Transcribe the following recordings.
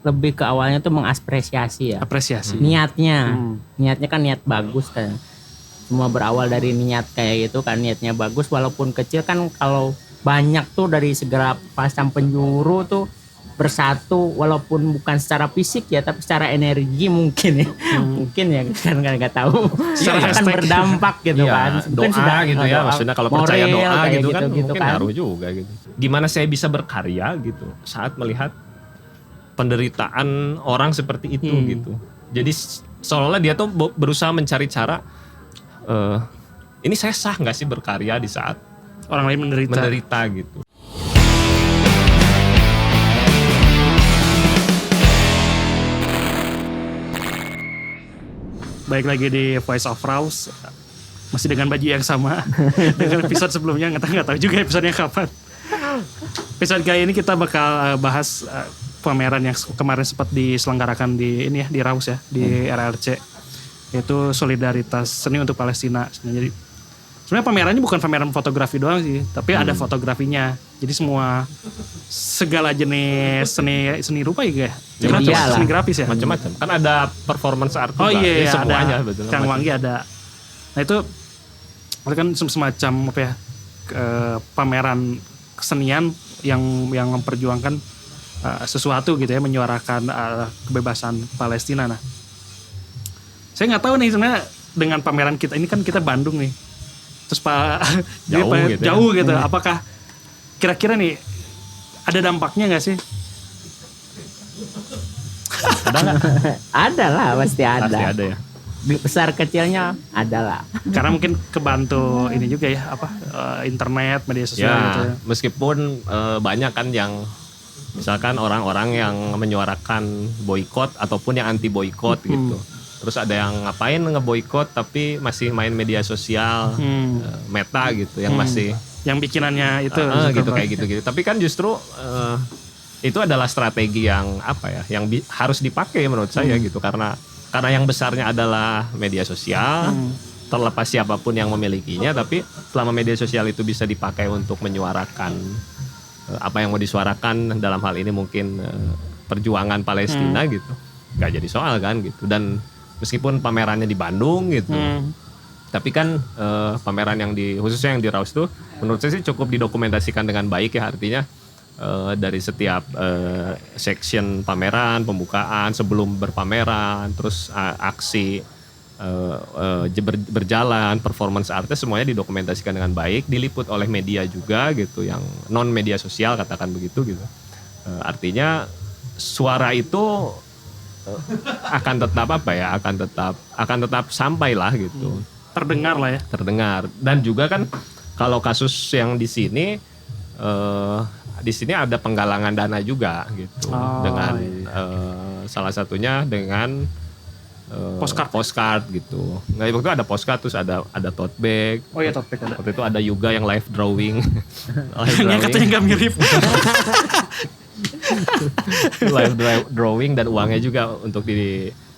lebih ke awalnya tuh mengapresiasi ya. Apresiasi. Niatnya kan niat bagus kan. Semua berawal dari niat kayak gitu kan, niatnya bagus walaupun kecil kan. Kalau banyak tuh dari segala pasang penjuru tuh bersatu walaupun bukan secara fisik ya tapi secara energi mungkin ya. Mungkin ya kan nggak tahu. Secara Kan hashtag. berdampak gitu Iya, kan. doa Sudah gitu ya, maksudnya kalau percaya moral doa kayak gitu kan gitu mungkin ngaruh juga gitu. Gimana saya bisa berkarya gitu saat melihat penderitaan orang seperti itu gitu. Jadi seolah-olah dia tuh berusaha mencari cara, ini saya sah nggak sih berkarya di saat Orang lain menderita gitu. Baik lagi di Voice of Raus, masih dengan baju yang sama dengan episode sebelumnya, nggak tahu juga episodenya kapan. Episode kali ini kita bakal bahas pameran yang kemarin sempat diselenggarakan di ini ya, di Raus ya, di RRC, yaitu Solidaritas Seni untuk Palestina. Jadi sebenarnya pamerannya bukan pameran fotografi doang sih, tapi ada fotografinya. Jadi semua segala jenis seni rupa juga ya. Iyalah. Seni grafis ya. Macam-macam. Kan ada performance art juga. Oh iya, Jadi semuanya ada. betul. Kang Wanggi ada. Nah itu kan semacam apa ya, pameran kesenian yang memperjuangkan sesuatu gitu ya, menyuarakan kebebasan Palestina. Nah, saya nggak tahu nih sebenarnya dengan pameran kita ini kan kita Bandung nih, terus jauh gitu. Apakah kira-kira nih ada dampaknya nggak sih? Ada lah, pasti ada. Pasti ada ya. Besar kecilnya ada lah. Karena mungkin kebantu ini juga ya, internet, media sosial gitu ya. Meskipun banyak kan yang misalkan orang-orang yang menyuarakan boykot ataupun yang anti boykot gitu. Terus ada yang ngapain ngeboykot tapi masih main media sosial, Meta gitu yang masih yang bikinannya itu gitu kayak gitu. Tapi kan justru itu adalah strategi yang apa ya, yang harus dipakai menurut saya gitu, karena yang besarnya adalah media sosial. Terlepas siapapun yang memilikinya, tapi selama media sosial itu bisa dipakai untuk menyuarakan apa yang mau disuarakan, dalam hal ini mungkin perjuangan Palestina gitu, nggak jadi soal kan gitu. Dan meskipun pamerannya di Bandung gitu, tapi kan pameran yang khususnya yang di Raus tuh menurut saya sih cukup didokumentasikan dengan baik ya. Artinya dari setiap section pameran, pembukaan, sebelum berpameran, terus aksi berjalan, performance artnya semuanya didokumentasikan dengan baik, diliput oleh media juga gitu, yang non media sosial katakan begitu gitu. Artinya suara itu akan tetap apa ya, akan tetap sampai lah gitu. Terdengar lah ya. Terdengar. Dan juga kan kalau kasus yang di sini ada penggalangan dana juga gitu, dengan salah satunya dengan postcard gitu. Nggak, waktu itu ada postcard, terus ada tote bag. Oh iya, tote bag ada. Waktu itu ada juga yang live drawing. Yang katanya nggak mirip. Live drawing, dan uangnya juga untuk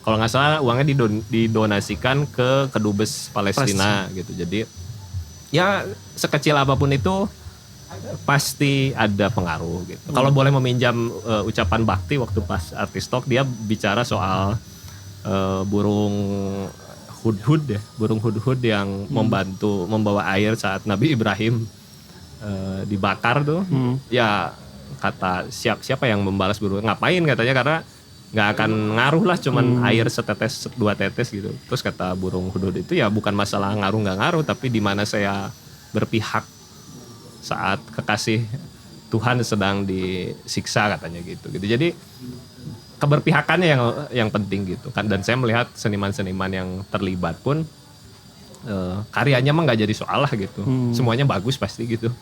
kalau nggak salah uangnya didonasikan ke Kedubes Palestina gitu. Jadi ya sekecil apapun itu pasti ada pengaruh gitu. Kalau boleh meminjam ucapan Bakti waktu pas Artis Talk, dia bicara soal burung hudhud yang membantu membawa air saat Nabi Ibrahim dibakar tuh. Ya kata siapa yang membalas burung, ngapain katanya, karena nggak akan ngaruh lah, cuman air setetes 2 tetes gitu. Terus kata burung hudhud itu, ya bukan masalah ngaruh nggak ngaruh, tapi di mana saya berpihak saat kekasih Tuhan sedang disiksa katanya gitu. Jadi keberpihakannya yang penting gitu kan. Dan saya melihat seniman-seniman yang terlibat pun karyanya mah nggak jadi soal lah gitu. Semuanya bagus pasti gitu.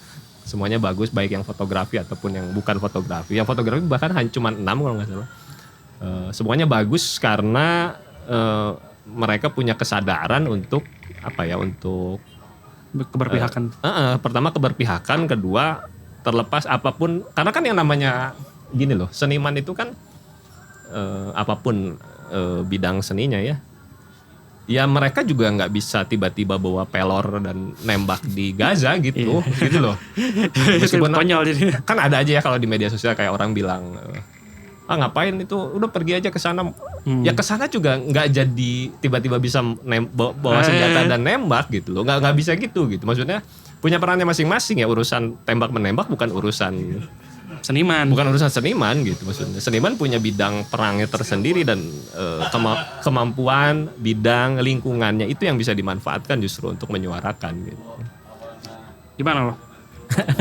Semuanya bagus, baik yang fotografi ataupun yang bukan fotografi. Yang fotografi bahkan hanya cuma 6 kalau nggak salah. Semuanya bagus karena mereka punya kesadaran untuk apa ya, untuk Keberpihakan. Pertama keberpihakan, kedua terlepas apapun, karena kan yang namanya gini loh, seniman itu kan apapun bidang seninya ya mereka juga nggak bisa tiba-tiba bawa pelor dan nembak di Gaza gitu gitu loh. Meskipun konyol jadi. kan ada aja ya kalau di media sosial kayak orang bilang ngapain itu, udah pergi aja ke sana. Ya ke sana juga nggak jadi tiba-tiba bisa bawa senjata dan nembak gitu loh, nggak bisa gitu. Maksudnya punya perannya masing-masing ya, urusan tembak menembak bukan urusan seniman gitu. Maksudnya seniman punya bidang perangnya tersendiri dan kemampuan bidang lingkungannya itu yang bisa dimanfaatkan justru untuk menyuarakan gitu. Gimana lo?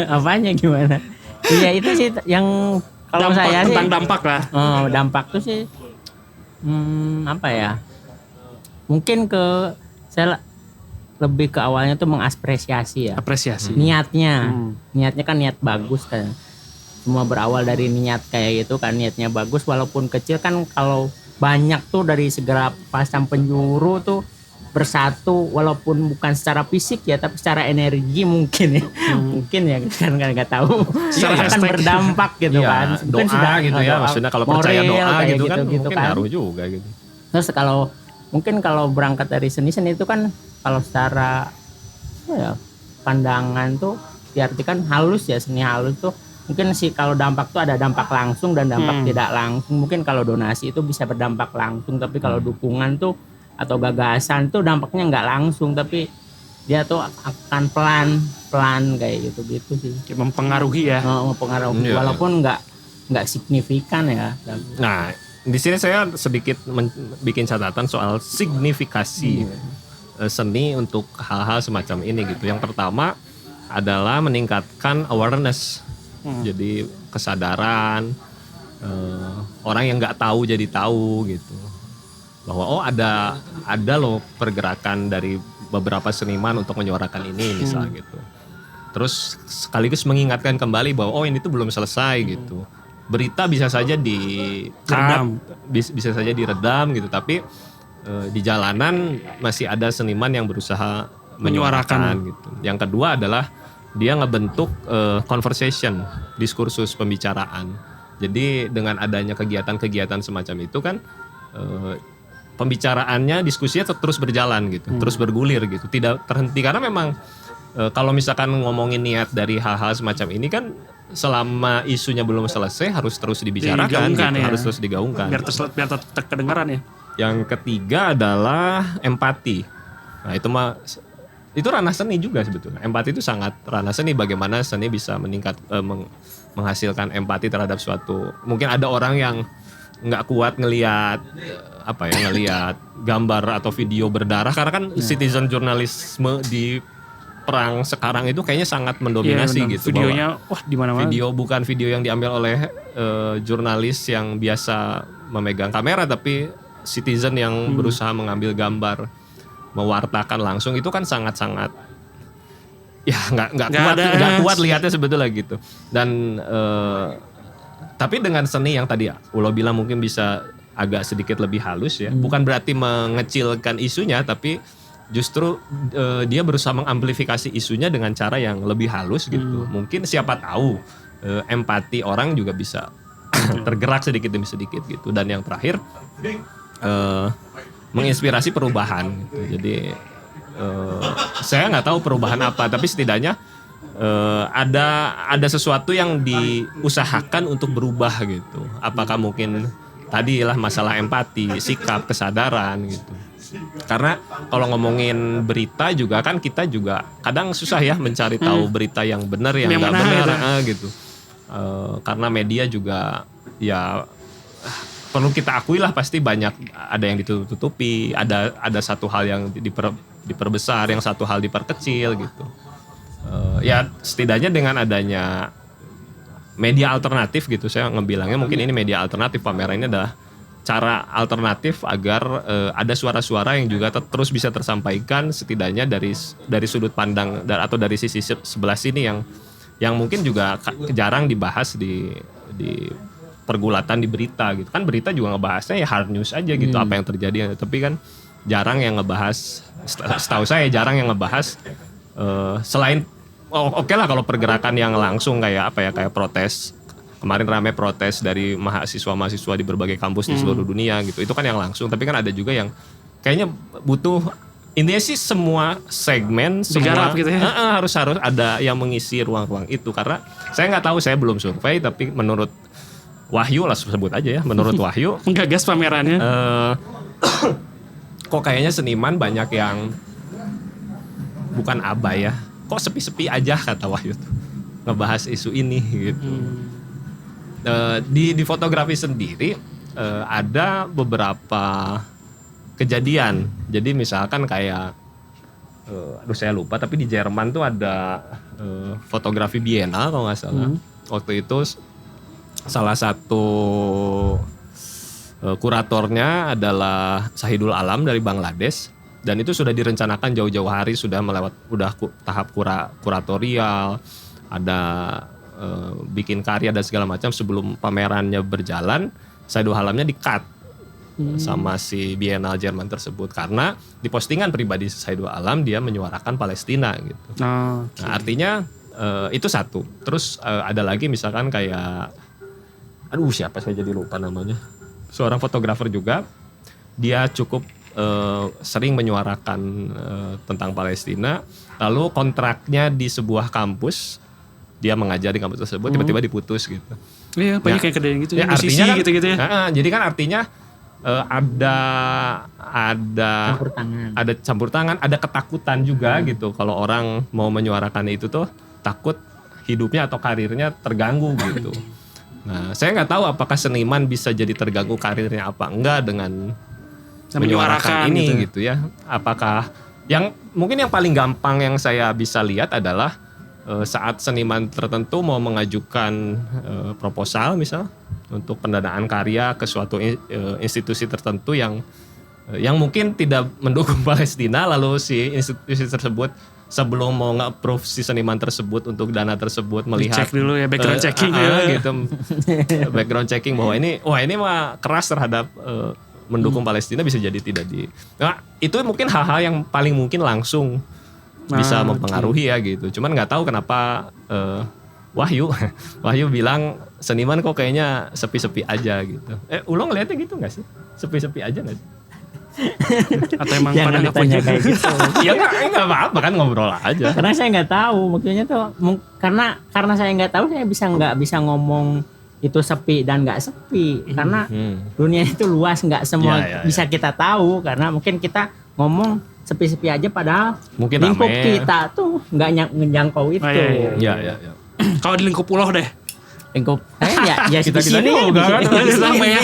Apanya gimana? Iya itu sih yang kalau saya sih tentang dampak lah. Dampak tuh sih apa ya? Mungkin saya lebih ke awalnya tuh mengapresiasi ya. Apresiasi. Niatnya kan niat bagus kan. Semua berawal dari niat kayak gitu kan, niatnya bagus walaupun kecil kan. Kalau banyak tuh dari segala pasang penjuru tuh bersatu walaupun bukan secara fisik ya tapi secara energi mungkin ya. Mungkin ya kan nggak tahu secara akan berdampak gitu ya, kan. Mungkin doa sudah, gitu ya maksudnya kalau percaya doa gitu kan mungkin ngaruh juga gitu. Terus kalau berangkat dari seni itu kan kalau secara pandangan tuh diartikan halus ya, seni halus tuh mungkin sih kalau dampak tuh ada dampak langsung dan dampak tidak langsung. Mungkin kalau donasi itu bisa berdampak langsung, tapi kalau dukungan tuh atau gagasan tuh dampaknya nggak langsung tapi dia tuh akan pelan kayak gitu sih. Mempengaruhi ya. Mempengaruhi walaupun nggak signifikan ya. Nah di sini saya sedikit bikin catatan soal signifikasi seni untuk hal-hal semacam ini gitu. Yang pertama adalah meningkatkan awareness, jadi kesadaran orang yang nggak tahu jadi tahu gitu. Bahwa ada loh pergerakan dari beberapa seniman untuk menyuarakan ini misalnya gitu. Terus sekaligus mengingatkan kembali bahwa ini tuh belum selesai gitu. Berita bisa saja bisa saja diredam gitu, tapi di jalanan masih ada seniman yang berusaha menyuarakan gitu. Yang kedua adalah dia ngebentuk conversation, diskursus pembicaraan. Jadi dengan adanya kegiatan-kegiatan semacam itu kan pembicaraannya, diskusinya terus berjalan gitu, terus bergulir gitu, tidak terhenti. Karena memang kalau misalkan ngomongin niat dari hal-hal semacam ini kan selama isunya belum selesai harus terus dibicarakan gitu, ya. Harus terus digaungkan. Biar kedengaran ya. Yang ketiga adalah empati. Nah itu ranah seni juga sebetulnya. Empati itu sangat ranah seni. Bagaimana seni bisa menghasilkan empati terhadap suatu. Mungkin ada orang yang nggak kuat ngelihat gambar atau video berdarah karena kan citizen jurnalisme di perang sekarang itu kayaknya sangat mendominasi gitu. Videonya di mana-mana. Bukan video yang diambil oleh jurnalis yang biasa memegang kamera, tapi citizen yang berusaha mengambil gambar, mewartakan langsung, itu kan sangat-sangat nggak kuat lihatnya sebetulnya gitu. Dan tapi dengan seni yang tadi Ulo bilang mungkin bisa agak sedikit lebih halus ya. Bukan berarti mengecilkan isunya, tapi justru dia berusaha mengamplifikasi isunya dengan cara yang lebih halus gitu. Mungkin siapa tahu empati orang juga bisa tergerak sedikit demi sedikit gitu. Dan yang terakhir menginspirasi perubahan gitu. Jadi saya nggak tahu perubahan apa, tapi setidaknya ada sesuatu yang diusahakan untuk berubah gitu. Apakah mungkin tadilah masalah empati, sikap, kesadaran gitu. Karena kalau ngomongin berita juga kan kita juga kadang susah ya mencari tahu berita yang benar yang nggak benar gitu. Karena media juga ya perlu kita akui lah, pasti banyak ada yang ditutupi, ada satu hal yang diperbesar, yang satu hal diperkecil gitu. Ya setidaknya dengan adanya media alternatif gitu, saya ngebilangnya mungkin ini media alternatif, pameran ini adalah cara alternatif agar ada suara-suara yang juga terus bisa tersampaikan setidaknya dari sudut pandang atau dari sisi sebelah sini yang mungkin juga jarang dibahas di pergulatan di berita gitu. Kan berita juga ngebahasnya ya hard news aja gitu, apa yang terjadi, tapi kan jarang yang ngebahas, setahu saya jarang yang ngebahas selain oke lah kalau pergerakan yang langsung kayak protes. Kemarin ramai protes dari mahasiswa-mahasiswa di berbagai kampus di seluruh dunia gitu. Itu kan yang langsung, tapi kan ada juga yang kayaknya butuh, intinya sih semua segmen digarap gitu ya. Harus ada yang mengisi ruang-ruang itu. Karena saya nggak tahu, saya belum survei, tapi menurut Wahyu lah sebut aja ya, menurut Wahyu Menggagas pamerannya. kok kayaknya seniman banyak yang bukan abai ya, kok sepi-sepi aja kata Wahyu tuh ngebahas isu ini gitu. Di fotografi sendiri ada beberapa kejadian. Jadi misalkan kayak aduh saya lupa, tapi di Jerman tuh ada fotografi Biennale kalau nggak salah. Waktu itu salah satu kuratornya adalah Sahidul Alam dari Bangladesh, dan itu sudah direncanakan jauh-jauh hari, sudah tahap kuratorial, ada bikin karya dan segala macam. Sebelum pamerannya berjalan, Sahidul Alamnya di-cut sama si Biennale Jerman tersebut karena di postingan pribadi Sahidul Alam dia menyuarakan Palestina gitu. Nah, artinya itu satu. Terus ada lagi misalkan kayak siapa saya jadi lupa namanya. Seorang fotografer juga, dia cukup sering menyuarakan tentang Palestina. Lalu kontraknya di sebuah kampus, dia mengajar di kampus tersebut, tiba-tiba diputus gitu. Iya, banyak kayak kejadian gitu. Ya, artinya kan, gitu-gitu ya. Jadi kan artinya ada campur tangan, ada ketakutan juga gitu. Kalau orang mau menyuarakan itu tuh takut hidupnya atau karirnya terganggu gitu. Nah, saya nggak tahu apakah seniman bisa jadi terganggu karirnya apa enggak dengan menyuarakan ini gitu ya. Apakah mungkin yang paling gampang yang saya bisa lihat adalah saat seniman tertentu mau mengajukan proposal misal untuk pendanaan karya ke suatu institusi tertentu yang mungkin tidak mendukung Palestina, lalu si institusi tersebut sebelum mau nge-approve si seniman tersebut untuk dana tersebut melihat cek dulu ya, background checking gitu. Background checking bahwa ini mah keras terhadap mendukung Palestina, bisa jadi tidak Nah, itu mungkin hal-hal yang paling mungkin langsung bisa mempengaruhi ya gitu. Cuman nggak tahu kenapa Wahyu bilang seniman kok kayaknya sepi-sepi aja gitu. Ulo ngeliatnya gitu nggak sih? Sepi-sepi aja nggak sih? Atau emang jangan pada ditanya kayak gitu. Ya nggak apa-apa kan, ngobrol aja. Karena saya nggak tahu, maksudnya tuh karena saya nggak tahu, saya nggak bisa ngomong itu sepi dan nggak sepi. Karena dunia itu luas, nggak semua bisa kita tahu. Karena mungkin kita ngomong sepi-sepi aja, padahal mungkin lingkup kita tuh nggak ngejangkau itu. Iya. Kalau di lingkup pulau deh. Lingkup ya kita di sini juga kan sama ya.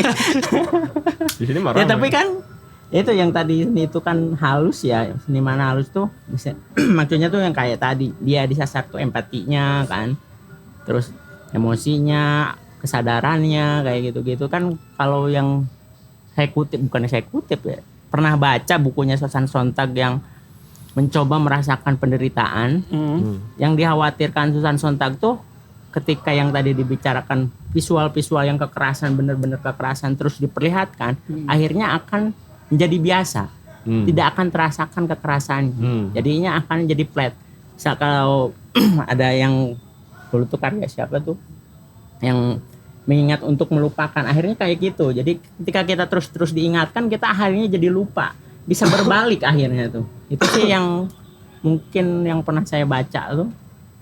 Di sini marah. Ya tapi kan itu yang tadi itu kan halus ya, seniman halus tuh bisa maksudnya tuh yang kayak tadi dia disasar tuh empatinya kan, terus emosinya, kesadarannya kayak gitu-gitu kan. Kalau yang saya kutip ya, pernah baca bukunya Susan Sontag yang mencoba merasakan penderitaan. Yang dikhawatirkan Susan Sontag tuh ketika yang tadi dibicarakan visual-visual yang kekerasan, bener-bener kekerasan terus diperlihatkan, akhirnya akan menjadi biasa, tidak akan terasakan kekerasan. Jadinya akan jadi flat. Misal kalau ada yang dulu tuh karya siapa tuh yang mengingat untuk melupakan, akhirnya kayak gitu. Jadi ketika kita terus diingatkan, kita akhirnya jadi lupa, bisa berbalik akhirnya tuh. Itu sih yang mungkin yang pernah saya baca tuh.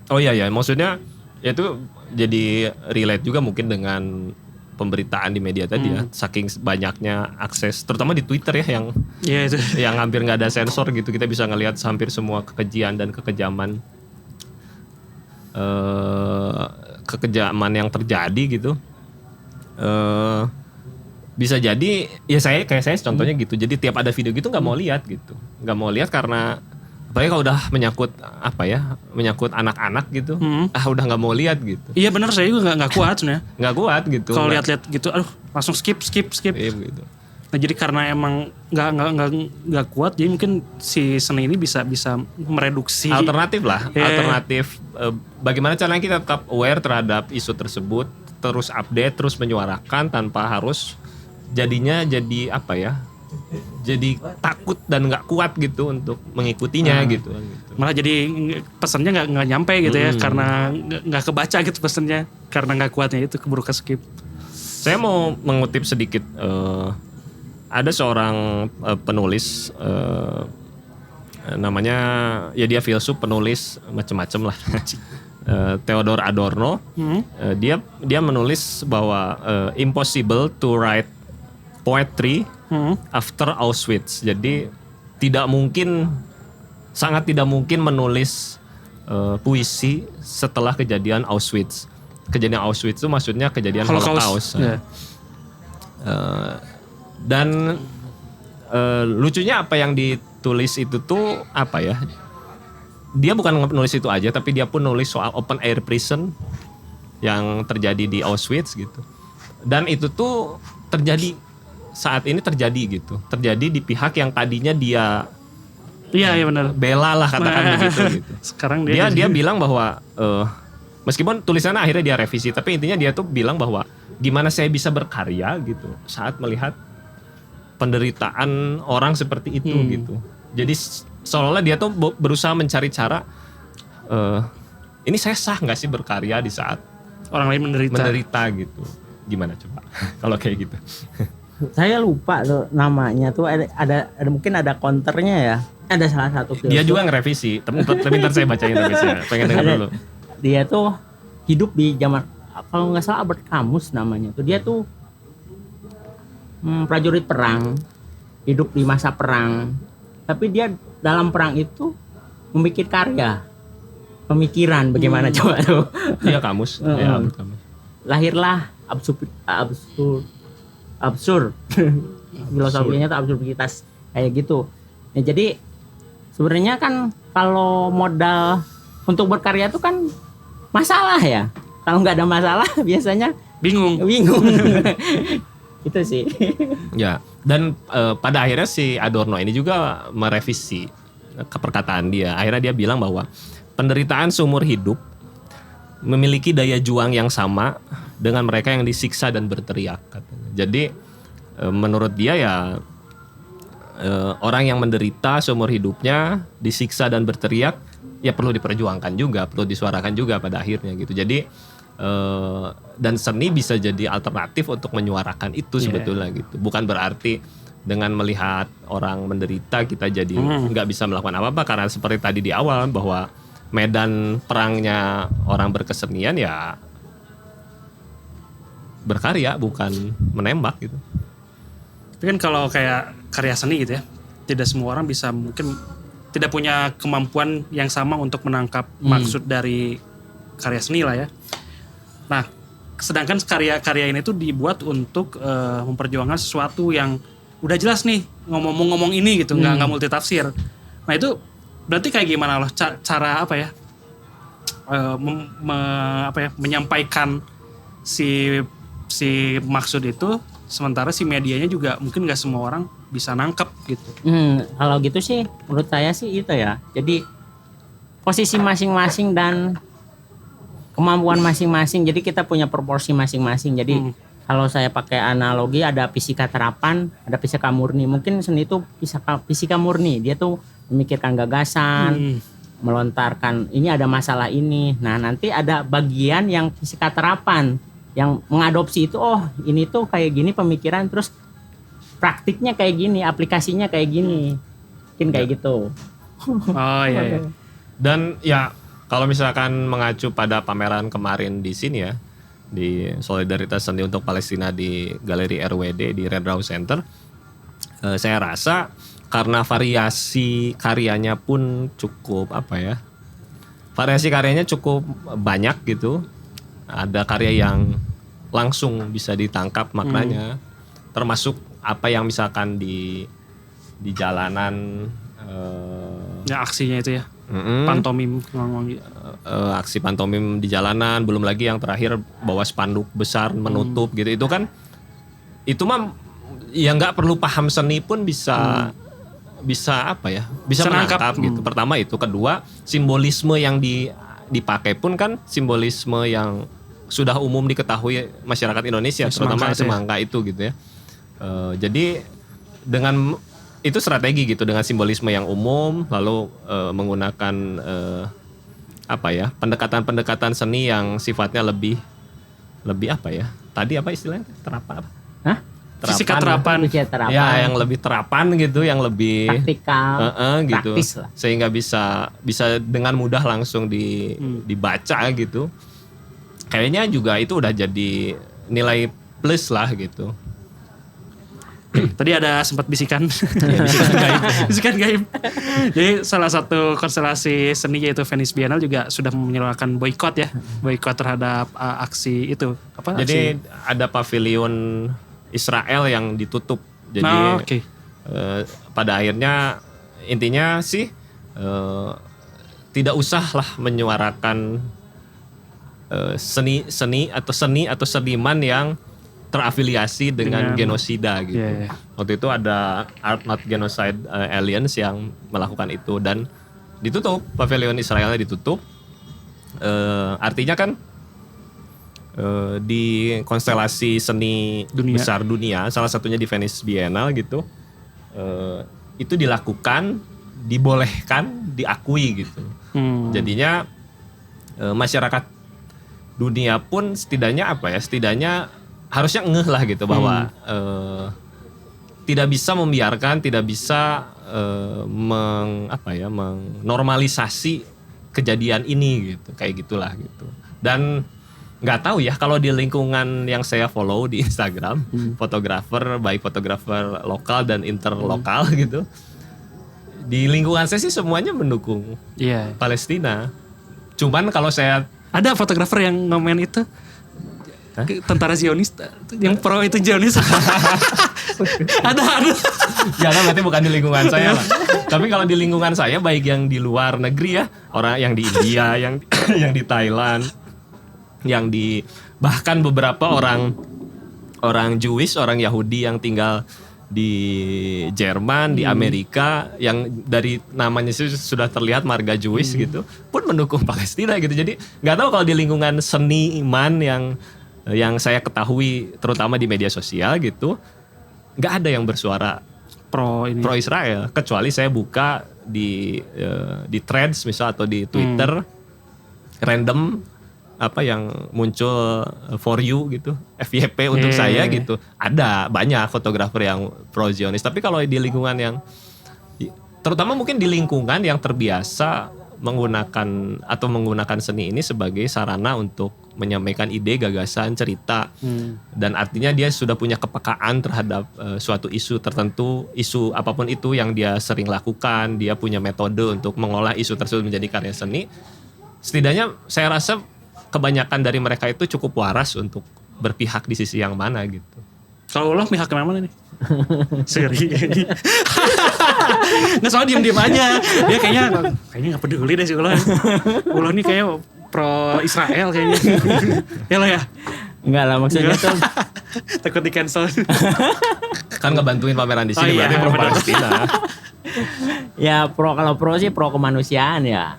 Oh iya, maksudnya itu jadi relate juga mungkin dengan pemberitaan di media tadi ya, saking banyaknya akses, terutama di Twitter ya itu. Yang hampir nggak ada sensor gitu, kita bisa ngelihat hampir semua kekejian dan kekejaman yang terjadi gitu. Bisa jadi ya saya contohnya gitu, jadi tiap ada video gitu nggak mau lihat karena apalagi kalau udah menyangkut anak-anak gitu, udah nggak mau lihat gitu. Iya benar, saya juga nggak kuat sebenarnya. Nggak kuat gitu. Kalau lihat-lihat gitu, langsung skip. Iya begitu. Nah jadi karena emang nggak kuat, jadi mungkin si seni ini bisa mereduksi. Alternatif bagaimana caranya kita tetap aware terhadap isu tersebut, terus update, terus menyuarakan tanpa harus jadinya jadi takut dan nggak kuat gitu untuk mengikutinya gitu. Malah jadi pesannya nggak nyampe gitu ya, karena nggak kebaca gitu pesannya, karena nggak kuatnya itu keburu ke skip. Saya mau mengutip sedikit, ada seorang penulis namanya ya dia filsuf, penulis macam-macam lah. Theodor Adorno. Dia menulis bahwa impossible to write poetry after Auschwitz. Jadi sangat tidak mungkin menulis puisi setelah kejadian Auschwitz. Kejadian Auschwitz itu maksudnya kejadian Holocaust. Yeah. Dan lucunya apa yang ditulis itu tuh apa ya? Dia bukan nulis itu aja, tapi dia pun nulis soal open air prison yang terjadi di Auschwitz gitu. Dan itu tuh saat ini terjadi gitu. Terjadi di pihak yang tadinya dia Iya benar. bela lah katakan begitu gitu. Sekarang Dia bilang bahwa meskipun tulisannya akhirnya dia revisi, tapi intinya dia tuh bilang bahwa gimana saya bisa berkarya gitu saat melihat penderitaan orang seperti itu gitu. Jadi seolah-olah dia tuh berusaha mencari cara ini saya sah nggak sih berkarya di saat orang lain menderita gitu. Gimana coba kalau kayak gitu? Saya lupa tuh namanya tuh ada mungkin ada counternya ya. Ada salah satu filsuf. Dia juga ngerevisi, tapi ntar saya bacain revisinya. Pengen dengar dulu. Dia tuh hidup di zaman kalau nggak salah Albert Camus namanya tuh. Dia tuh prajurit perang, hidup di masa perang. Tapi dia dalam perang itu membuat karya, pemikiran bagaimana coba tuh. Iya Camus. Ya, Albert Camus. Lahirlah absurd. Filosofinya tuh absurditas kayak gitu. Ya, jadi sebenarnya kan kalau modal untuk berkarya itu kan masalah ya. Kalau nggak ada masalah biasanya bingung. Itu sih. Ya, dan pada akhirnya si Adorno ini juga merevisi perkataan dia. Akhirnya dia bilang bahwa penderitaan seumur hidup memiliki daya juang yang sama dengan mereka yang disiksa dan berteriak katanya. Jadi menurut dia ya orang yang menderita seumur hidupnya disiksa dan berteriak ya perlu diperjuangkan juga, perlu disuarakan juga pada akhirnya gitu. Jadi dan seni bisa jadi alternatif untuk menyuarakan itu sebetulnya gitu. Bukan berarti dengan melihat orang menderita kita jadi nggak bisa melakukan apa-apa, karena seperti tadi di awal bahwa medan perangnya orang berkesenian ya berkarya bukan menembak gitu. Tapi kan kalau kayak karya seni gitu ya, tidak semua orang bisa, mungkin tidak punya kemampuan yang sama untuk menangkap maksud dari karya seni lah ya. Nah, sedangkan karya-karya ini tuh dibuat untuk memperjuangkan sesuatu yang udah jelas nih ngomong ini gitu, nggak multitafsir. Nah itu berarti kayak gimana loh cara apa ya, menyampaikan si maksud itu, sementara si medianya juga mungkin nggak semua orang bisa nangkep gitu. Kalau gitu sih menurut saya sih itu ya. Jadi posisi masing-masing dan kemampuan masing-masing. Jadi kita punya proporsi masing-masing. Jadi kalau saya pakai analogi, ada fisika terapan, ada fisika murni. Mungkin seni itu fisika murni. Dia tuh memikirkan gagasan, melontarkan ini ada masalah ini. Nah nanti ada bagian yang fisika terapan yang mengadopsi itu, oh ini tuh kayak gini pemikiran, terus praktiknya kayak gini, aplikasinya kayak gini, mungkin kayak gitu. Oh iya. Dan ya kalau misalkan mengacu pada pameran kemarin di sini ya, di Solidaritas Seni untuk Palestina di Galeri RWD di Red Raw Center, saya rasa karena variasi karyanya pun cukup variasi karyanya cukup banyak gitu. Ada karya yang langsung bisa ditangkap maknanya, termasuk apa yang misalkan di jalanan ya aksinya itu ya, pantomim, aksi pantomim di jalanan, belum lagi yang terakhir bawa spanduk besar menutup gitu. Itu kan itu mah ya nggak perlu paham seni pun bisa menangkap gitu. Pertama itu, kedua simbolisme yang dipakai pun kan simbolisme yang sudah umum diketahui masyarakat Indonesia, terutama semangka itu gitu ya. Jadi dengan itu strategi gitu, dengan simbolisme yang umum, lalu menggunakan pendekatan seni yang sifatnya lebih apa ya? Tadi apa istilahnya? Fisika terapan. Fisika terapan. Ya, yang lebih terapan gitu, yang lebih praktikal, gitu. praktis lah. Sehingga bisa dengan mudah langsung dibaca gitu. Kayaknya juga itu udah jadi nilai plus lah gitu. Tadi ada sempat bisikan. Ya, bisikan gaib. Bisikan gaib. Jadi salah satu konstelasi seni yaitu Venice Biennale juga sudah menyuarakan boykot ya. Boykot terhadap aksi itu. Apa? Jadi ada pavilion Israel yang ditutup. Jadi pada akhirnya intinya sih tidak usah lah menyuarakan seni atau seniman yang terafiliasi dengan genosida gitu. Yeah. Waktu itu ada Art Not Genocide Alliance yang melakukan itu dan ditutup, pavilion Israelnya ditutup. Artinya kan di konstelasi seni besar dunia, salah satunya di Venice Biennale gitu, itu dilakukan, dibolehkan, diakui gitu. Jadinya masyarakat dunia pun setidaknya setidaknya harusnya ngeh lah gitu bahwa tidak bisa membiarkan, tidak bisa menormalisasi kejadian ini gitu, kayak gitulah gitu. Dan nggak tahu ya kalau di lingkungan yang saya follow di Instagram, fotografer, baik fotografer lokal dan interlokal gitu, di lingkungan saya sih semuanya mendukung Palestina. Cuman kalau saya ada fotografer yang ngomen itu tentara Zionis yang pro itu Zionis. ada jangan berarti bukan di lingkungan saya lah. Tapi kalau di lingkungan saya baik yang di luar negeri ya, orang yang di India, yang di Thailand, yang di bahkan beberapa orang Jewish, orang Yahudi yang tinggal di Jerman, di Amerika, yang dari namanya sudah terlihat marga Jewish gitu, pun mendukung Palestina gitu. Jadi nggak tahu kalau di lingkungan seniman yang saya ketahui terutama di media sosial gitu, nggak ada yang bersuara pro Israel, kecuali saya buka di threads misal atau di Twitter random yang muncul for you gitu, FYP untuk saya gitu, ada banyak fotografer yang pro Zionis. Tapi kalau di lingkungan yang terutama mungkin di lingkungan yang terbiasa menggunakan seni ini sebagai sarana untuk menyampaikan ide, gagasan, cerita, dan artinya dia sudah punya kepekaan terhadap suatu isu tertentu, isu apapun itu yang dia sering lakukan, dia punya metode untuk mengolah isu tersebut menjadi karya seni. Setidaknya saya rasa kebanyakan dari mereka itu cukup waras untuk berpihak di sisi yang mana gitu. Kalau lo pihak kemana nih? Seri. Nggak, soalnya diem aja. Dia kayaknya nggak peduli deh sih Ulo. Ulo nih kayak pro Israel kayaknya. Ya lo ya? Enggak lah, maksudnya tuh takut di cancel. Kan ngebantuin pameran di sini berarti pro Palestina. Ya kalau pro sih pro kemanusiaan ya.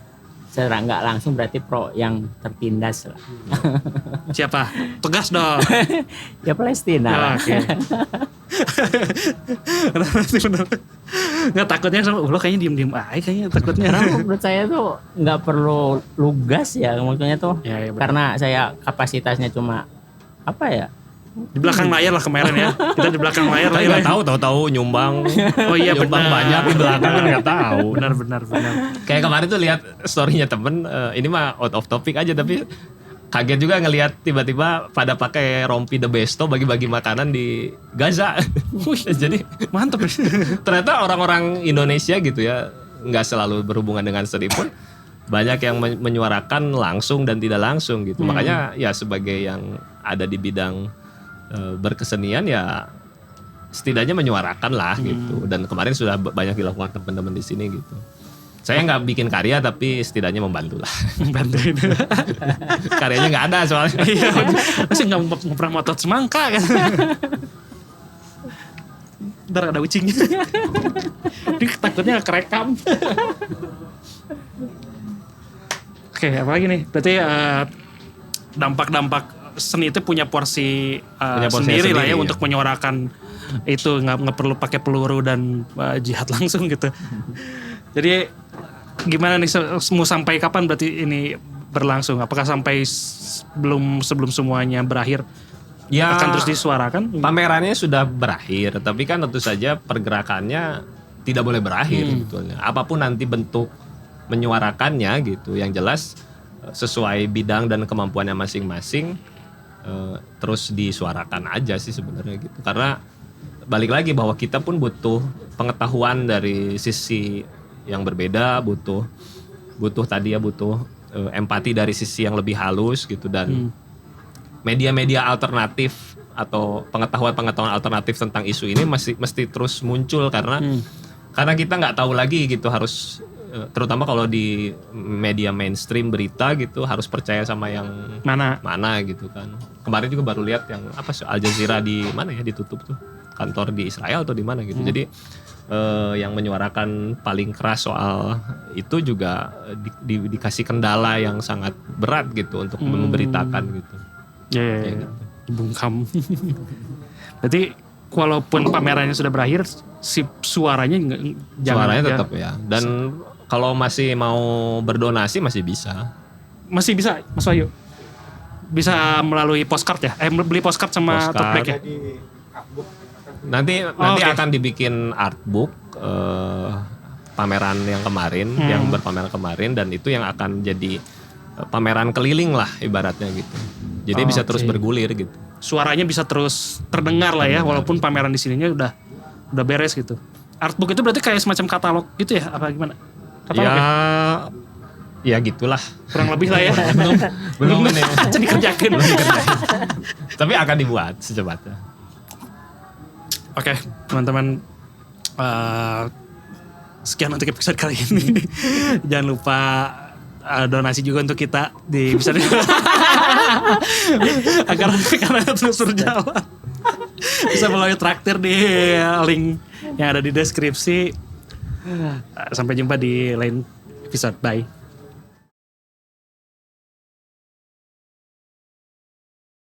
Secara nggak langsung berarti pro yang tertindas lah. Siapa? Tegas dong. Ya Palestina lah. Oke. Benar. Nggak, takutnya lo kayaknya diem aja kayaknya takutnya. Karena menurut saya tuh nggak perlu lugas ya, maksudnya tuh ya, karena saya kapasitasnya cuma di belakang layar lah kemarin ya. Kita di belakang layar lah. Nggak tahu nyumbang. Oh iya, nyumbang banyak di belakang kan nggak tahu. Benar. Kayak kemarin tuh lihat story-nya temen, ini mah out of topic aja tapi kaget juga ngelihat tiba-tiba pada pakai rompi The Besto bagi-bagi makanan di Gaza. Jadi mantep. Ternyata orang-orang Indonesia gitu ya, nggak selalu berhubungan dengan seni pun banyak yang menyuarakan langsung dan tidak langsung gitu. Makanya ya sebagai yang ada di bidang berkesenian ya setidaknya menyuarakan lah gitu. Dan kemarin sudah banyak dilakukan teman-teman di sini gitu. Saya nggak bikin karya tapi setidaknya membantu lah. Membantuin. Karyanya nggak ada soalnya. Iya, masih nggak pernah motot semangka kan. Ntar ada ucingnya. Ini takutnya kerekam. Oke, apa lagi nih? Berarti dampak-dampak seni itu punya porsi sendiri lah ya, untuk menyuarakan itu, nggak perlu pakai peluru dan jihad langsung gitu. Jadi gimana nih, mau sampai kapan berarti ini berlangsung? Apakah sampai sebelum semuanya berakhir Ya, akan terus disuarakan. pamerannya sudah berakhir, tapi kan tentu saja pergerakannya tidak boleh berakhir sebetulnya. Apapun nanti bentuk menyuarakannya gitu, yang jelas sesuai bidang dan kemampuannya masing-masing, terus disuarakan aja sih sebenarnya gitu. Karena balik lagi bahwa kita pun butuh pengetahuan dari sisi yang berbeda, butuh empati dari sisi yang lebih halus gitu, dan media-media alternatif atau pengetahuan alternatif tentang isu ini mesti terus muncul karena kita nggak tahu lagi gitu, harus terutama kalau di media mainstream berita gitu harus percaya sama yang mana gitu kan. Kemarin juga baru lihat yang Al Jazeera di mana ya, ditutup tuh kantor di Israel atau di mana gitu. Jadi yang menyuarakan paling keras soal itu juga dikasih kendala yang sangat berat gitu untuk memberitakan gitu. Gitu. Bungkam. Berarti walaupun pamerannya sudah berakhir, si suaranya tetap ya. Dan kalau masih mau berdonasi masih bisa. Masih bisa, Mas Wahyu. Bisa melalui postcard ya? Beli postcard sama tote bag ya? Nanti akan dibikin artbook pameran yang kemarin, yang berpameran kemarin, dan itu yang akan jadi pameran keliling lah ibaratnya gitu. Jadi bisa terus bergulir gitu. Suaranya bisa terus terdengar lah ya, walaupun pameran di sininya udah beres gitu. Artbook itu berarti kayak semacam katalog gitu ya, apa gimana? Katalog ya gitulah. Kurang lebih lah ya. belum aja dikerjakan. Tapi akan dibuat secepatnya. Oke, teman-teman, sekian untuk episode kali ini. Jangan lupa donasi juga untuk kita di episode agar terus berjalan. Bisa melalui traktir di link yang ada di deskripsi. Sampai jumpa di lain episode. Bye.